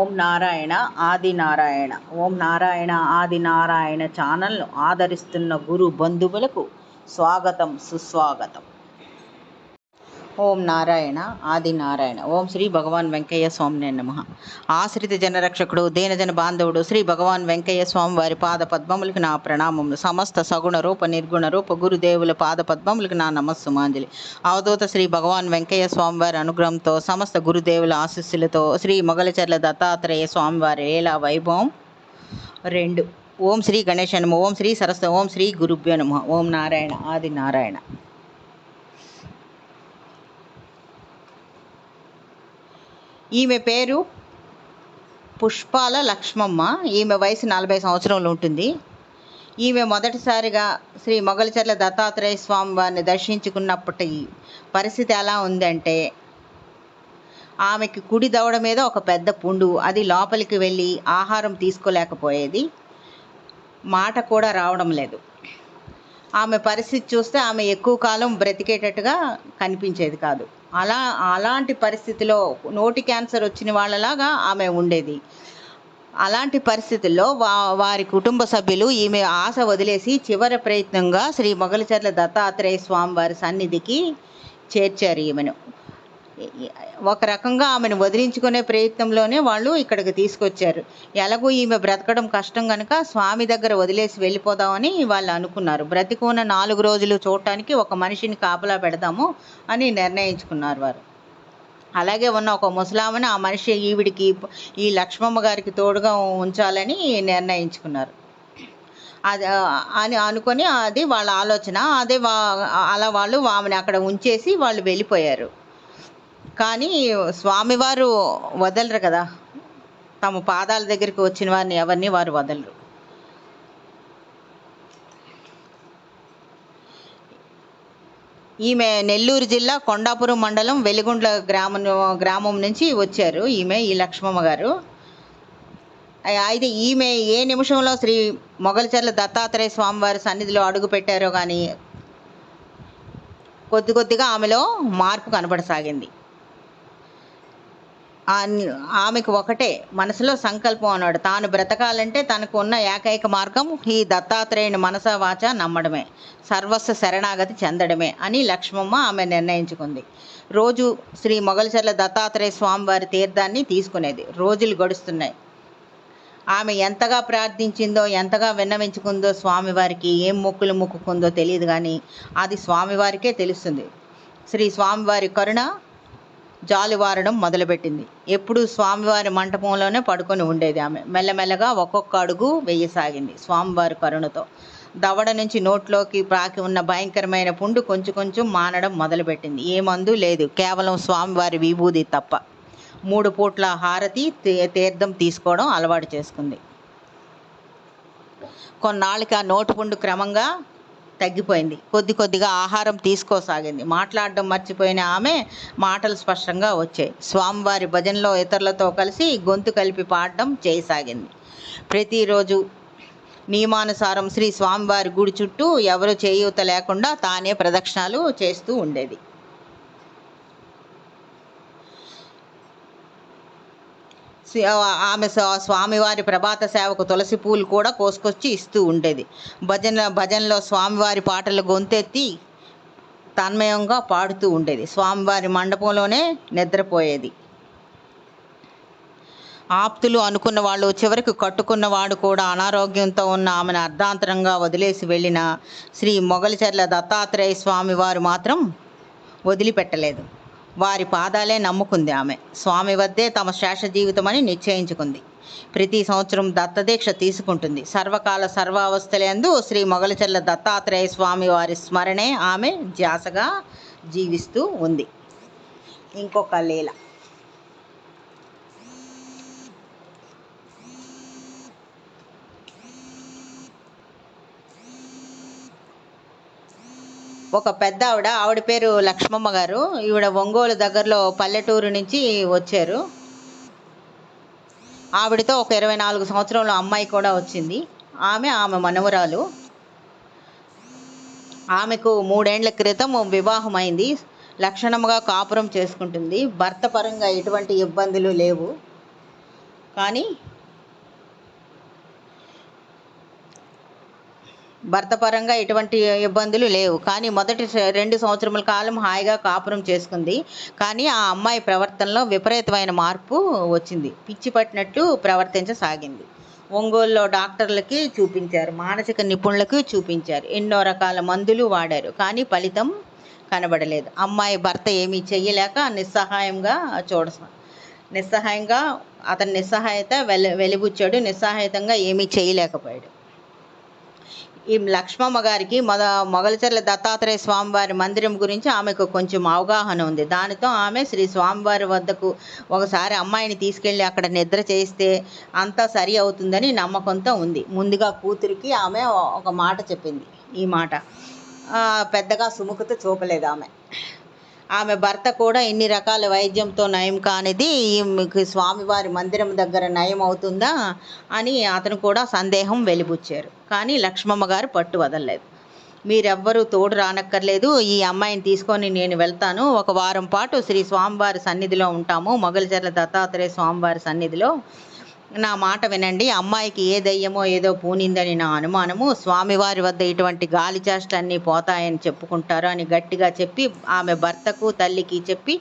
ఓం నారాయణ ఆది నారాయణ. ఓం నారాయణ ఆది నారాయణ ఛానల్ను ఆదరిస్తున్న గురు బంధువులకు స్వాగతం, సుస్వాగతం. ఓం నారాయణ ఆది నారాయణ. ఓం శ్రీ భగవాన్ వెంకయ్య స్వామినే నమః. ఆశ్రిత జనరక్షకుడు, దీనజన బాంధవుడు శ్రీ భగవాన్ వెంకయ్య స్వామి వారి పాద పద్మములకు నా ప్రణామములు. సమస్త సగుణ రూప నిర్గుణ రూప గురుదేవుల పాద పద్మములకు నా నమస్సుమాంజలి. అవధూత శ్రీ భగవాన్ వెంకయ్య స్వామి వారి అనుగ్రహంతో, సమస్త గురుదేవుల ఆశీస్సులతో శ్రీ మొగలిచర్ల దత్తాత్రేయ స్వామి వారి లీలా వైభవం 2. ఓం శ్రీ గణేశ నమః. ఓం శ్రీ సరస్వతి. ఓం శ్రీ గురుభ్యో నమః. ఓం నారాయణ ఆది నారాయణ. ఈమె పేరు పుష్పాల లక్ష్మమ్మ. ఈమె వయసు 40 సంవత్సరాలు ఉంటుంది. ఈమె మొదటిసారిగా శ్రీ మొగలిచర్ల దత్తాత్రేయ స్వామి వారిని దర్శించుకున్నప్పటి పరిస్థితి ఎలా ఉందంటే, ఆమెకి కుడి దవడ మీద ఒక పెద్ద పుండు, అది లోపలికి వెళ్ళి ఆహారం తీసుకోలేకపోయేది, మాట కూడా రావడం లేదు. ఆమె పరిస్థితి చూస్తే ఆమె ఎక్కువ కాలం బ్రతికేటట్టుగా కనిపించేది కాదు. అలాంటి పరిస్థితిలో నోటి క్యాన్సర్ వచ్చిన వాళ్ళలాగా ఆమె ఉండేది. అలాంటి పరిస్థితుల్లో వారి కుటుంబ సభ్యులు ఈమె ఆశ వదిలేసి చివరి ప్రయత్నంగా శ్రీ మొగలిచర్ల దత్తాత్రేయ స్వామి వారి సన్నిధికి చేర్చారు ఈమెను. ఒక రకంగా ఆమెను వదిలించుకునే ప్రయత్నంలోనే వాళ్ళు ఇక్కడికి తీసుకొచ్చారు. ఎలాగో ఈమె బ్రతకడం కష్టం కనుక స్వామి దగ్గర వదిలేసి వెళ్ళిపోదామని వాళ్ళు అనుకున్నారు. బ్రతికున్న 4 రోజులు చూడటానికి ఒక మనిషిని కాపలా పెడదాము అని నిర్ణయించుకున్నారు వారు. అలాగే ఉన్న ఒక ముసలామని ఆ మనిషి ఈవిడికి, ఈ లక్ష్మమ్మ గారికి తోడుగా ఉంచాలని నిర్ణయించుకున్నారు. అది అని అనుకొని అది వాళ్ళ ఆలోచన. అలా వాళ్ళు ఆమెను అక్కడ ఉంచేసి వాళ్ళు వెళ్ళిపోయారు. కానీ స్వామివారు వదలరు కదా, తమ పాదాల దగ్గరికి వచ్చిన వారిని ఎవరిని వారు వదలరు. ఈమె నెల్లూరు జిల్లా కొండాపురం మండలం వెలిగుండ్ల గ్రామం నుంచి వచ్చారు ఈ లక్ష్మమ్మ గారు. అయితే ఈమె ఏ నిమిషంలో శ్రీ మొగలిచర్ల దత్తాత్రేయ స్వామివారి సన్నిధిలో అడుగు పెట్టారో కానీ కొద్దిగా ఆమెలో మార్పు కనపడసాగింది. ఆమెకు ఒకటే మనసులో సంకల్పం అన్నాడు, తాను బ్రతకాలంటే తనకు ఉన్న ఏకైక మార్గం ఈ దత్తాత్రేయుని మనస వాచ నమ్మడమే, సర్వస్వ శరణాగతి చెందడమే అని లక్ష్మమ్మ ఆమె నిర్ణయించుకుంది. రోజు శ్రీ మొగలిచర్ల దత్తాత్రేయ స్వామివారి తీర్థాన్ని తీసుకునేది. రోజులు గడుస్తున్నాయి. ఆమె ఎంతగా ప్రార్థించిందో, ఎంతగా విన్నవించుకుందో స్వామివారికి, ఏం మొక్కులు మొక్కుకుందో తెలియదు కానీ అది స్వామివారికే తెలుస్తుంది. శ్రీ స్వామివారి కరుణ జాలువారడం మొదలుపెట్టింది. ఎప్పుడు స్వామివారి మంటపంలోనే పడుకొని ఉండేది ఆమె. మెల్లమెల్లగా ఒక్కొక్క అడుగు వేయసాగింది స్వామివారి కరుణతో. దవడ నుంచి నోట్లోకి ప్రాకి ఉన్న భయంకరమైన పుండు కొంచెం మానడం మొదలుపెట్టింది. ఏ మందు లేదు, కేవలం స్వామివారి విభూది తప్ప. 3 పూట్ల హారతి, తీర్థం తీసుకోవడం అలవాటు చేసుకుంది. కొన్నాళ్ళకి ఆ నోటు పుండు క్రమంగా తగ్గిపోయింది. కొద్దిగా ఆహారం తీసుకోసాగింది. మాట్లాడడం మర్చిపోయిన ఆమె మాటలు స్పష్టంగా వచ్చాయి. స్వామివారి భజనలో ఇతరులతో కలిసి గొంతు కలిపి పాడడం చేయసాగింది. ప్రతిరోజు నియమానుసారం శ్రీ స్వామివారి గుడి చుట్టూ ఎవరు చేయూత లేకుండా తానే ప్రదక్షిణాలు చేస్తూ ఉండేది. ఆమె స్వామివారి ప్రభాత సేవకు తులసి పూలు కూడా కోసుకొచ్చి ఇస్తూ ఉండేది. భజనలో స్వామివారి పాటలు గొంతెత్తి తన్మయంగా పాడుతూ ఉండేది. స్వామివారి మండపంలోనే నిద్రపోయేది. ఆప్తులు అనుకున్న వాళ్ళు, చివరికి కట్టుకున్నవాడు కూడా అనారోగ్యంతో ఉన్న ఆమెను అర్ధాంతరంగా వదిలేసి వెళ్ళిన శ్రీ మొగలిచర్ల దత్తాత్రేయ స్వామి వారు మాత్రం వదిలిపెట్టలేదు. వారి పాదాలే నమ్ముకుంది ఆమె. స్వామి వద్దే తమ శేష జీవితమని నిశ్చయించుకుంది. ప్రతి సంవత్సరం దత్తదీక్ష తీసుకుంటుంది. సర్వకాల సర్వావస్థలందు శ్రీ మొగలిచర్ల దత్తాత్రేయ స్వామి వారి స్మరణే ఆమె ధ్యాసగా జీవిస్తూ ఉంది. ఇంకొక లీల. ఒక పెద్ద ఆవిడ పేరు లక్ష్మమ్మ గారు. ఈవిడ ఒంగోలు దగ్గరలో పల్లెటూరు నుంచి వచ్చారు. ఆవిడతో ఒక 24 సంవత్సరాల అమ్మాయి కూడా వచ్చింది. ఆమె మనవరాలు. ఆమెకు 3 ఏళ్ల క్రితం వివాహమైంది. లక్షణముగా కాపురం చేసుకుంటుంది. భర్త పరంగా ఎటువంటి ఇబ్బందులు లేవు. కానీ భర్త పరంగా ఎటువంటి ఇబ్బందులు లేవు. కానీ మొదటి 2 సంవత్సరముల కాలం హాయిగా కాపురం చేసుకుంది. కానీ ఆ అమ్మాయి ప్రవర్తనలో విపరీతమైన మార్పు వచ్చింది. పిచ్చి పట్టినట్లు ప్రవర్తించసాగింది. ఒంగోలులో డాక్టర్లకి చూపించారు, మానసిక నిపుణులకు చూపించారు, ఎన్నో రకాల మందులు వాడారు. కానీ ఫలితం కనబడలేదు. అమ్మాయి భర్త ఏమీ చెయ్యలేక నిస్సహాయంగా అతని నిస్సహాయత వెలిబుచ్చాడు. నిస్సహాయతంగా ఏమీ చేయలేకపోయాడు. ఈ లక్ష్మమ్మ గారికి మొగలిచెర్ల దత్తాత్రేయ స్వామివారి మందిరం గురించి ఆమెకు కొంచెం అవగాహన ఉంది. దానితో ఆమె శ్రీ స్వామివారి వద్దకు ఒకసారి అమ్మాయిని తీసుకెళ్ళి అక్కడ నిద్ర చేస్తే అంతా సరి అవుతుందని నమ్మకంతో ఉంది. ముందుగా కూతురికి ఆమె ఒక మాట చెప్పింది. ఈ మాట పెద్దగా సుముఖత చూపలేదు ఆమె భర్త కూడా ఇన్ని రకాల వైద్యంతో నయం కానిది ఈమెకు స్వామివారి మందిరం దగ్గర నయం అవుతుందా అని అతను కూడా సందేహం వెలిబుచ్చారు. కానీ లక్ష్మమ్మ గారు పట్టు వదలలేదు. మీరెవ్వరూ తోడు రానక్కర్లేదు, ఈ అమ్మాయిని తీసుకొని నేను వెళ్తాను. 1 వారం పాటు శ్రీ స్వామివారి సన్నిధిలో ఉంటాము, మొగలిచెర్ల దత్తాత్రేయ స్వామివారి సన్నిధిలో. నా మాట వినండి. అమ్మాయికి ఏ దయ్యమో ఏదో పూనిందని నా అనుమానము. స్వామివారి వద్ద ఇటువంటి గాలి చేష్టలన్నీ పోతాయని చెప్పుకుంటారు అని గట్టిగా చెప్పి ఆమె భర్తకు తల్లికి చెప్పి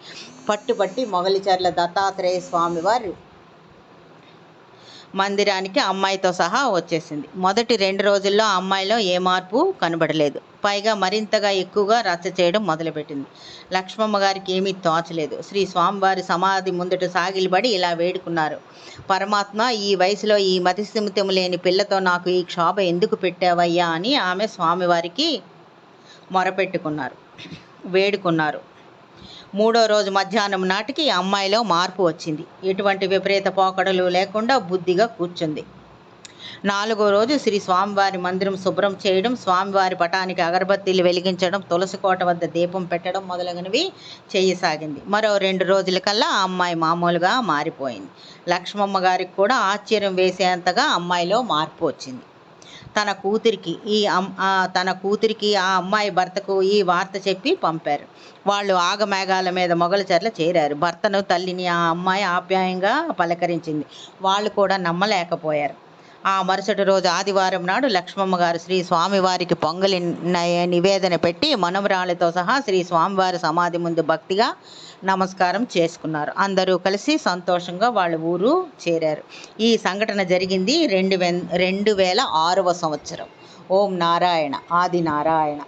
పట్టుబట్టి మొగలిచెర్ల దత్తాత్రేయ స్వామివారి మందిరానికి అమ్మాయితో సహా వచ్చేసింది. మొదటి 2 రోజుల్లో అమ్మాయిలో ఏ మార్పు కనబడలేదు. పైగా మరింతగా ఎక్కువగా రచ్చ చేయడం మొదలుపెట్టింది. లక్ష్మమ్మ గారికి ఏమీ తోచలేదు. శ్రీ స్వామివారి సమాధి ముందట సాగిలబడి ఇలా వేడుకున్నారు. పరమాత్మ, ఈ వయసులో ఈ మతిస్థిమితం లేని పిల్లతో నాకు ఈ క్షోభ ఎందుకు పెట్టావయ్యా అని ఆమె స్వామివారికి వేడుకున్నారు. 3వ రోజు మధ్యాహ్నం నాటికి అమ్మాయిలో మార్పు వచ్చింది. ఎటువంటి విపరీత పోకడలు లేకుండా బుద్ధిగా కూర్చుంది. 4వ రోజు శ్రీ స్వామివారి మందిరం శుభ్రం చేయడం, స్వామివారి పటానికి అగరబత్తీలు వెలిగించడం, తులసి కోట వద్ద దీపం పెట్టడం మొదలగునవి చేయసాగింది. మరో 2 రోజులకల్లా ఆ అమ్మాయి మామూలుగా మారిపోయింది. లక్ష్మమ్మ గారికి కూడా ఆశ్చర్యం వేసేంతగా అమ్మాయిలో మార్పు వచ్చింది. తన కూతురికి ఆ అమ్మాయి భర్తకు ఈ వార్త చెప్పి పంపారు. వాళ్ళు ఆగమేఘాల మీద మొగలిచెర్ల చేరారు. భర్తను, తల్లిని ఆ అమ్మాయి ఆప్యాయంగా పలకరించింది. వాళ్ళు కూడా నమ్మలేకపోయారు. ఆ మరుసటి రోజు ఆదివారం నాడు లక్ష్మమ్మ గారు శ్రీ స్వామివారికి పొంగలి నివేదన పెట్టి మనవరాలతో సహా శ్రీ స్వామివారి సమాధి ముందు భక్తిగా నమస్కారం చేసుకున్నారు. అందరూ కలిసి సంతోషంగా వాళ్ళ ఊరు చేరారు. ఈ సంఘటన జరిగింది 2006వ సంవత్సరం. ఓం నారాయణ. ఆది నారాయణ.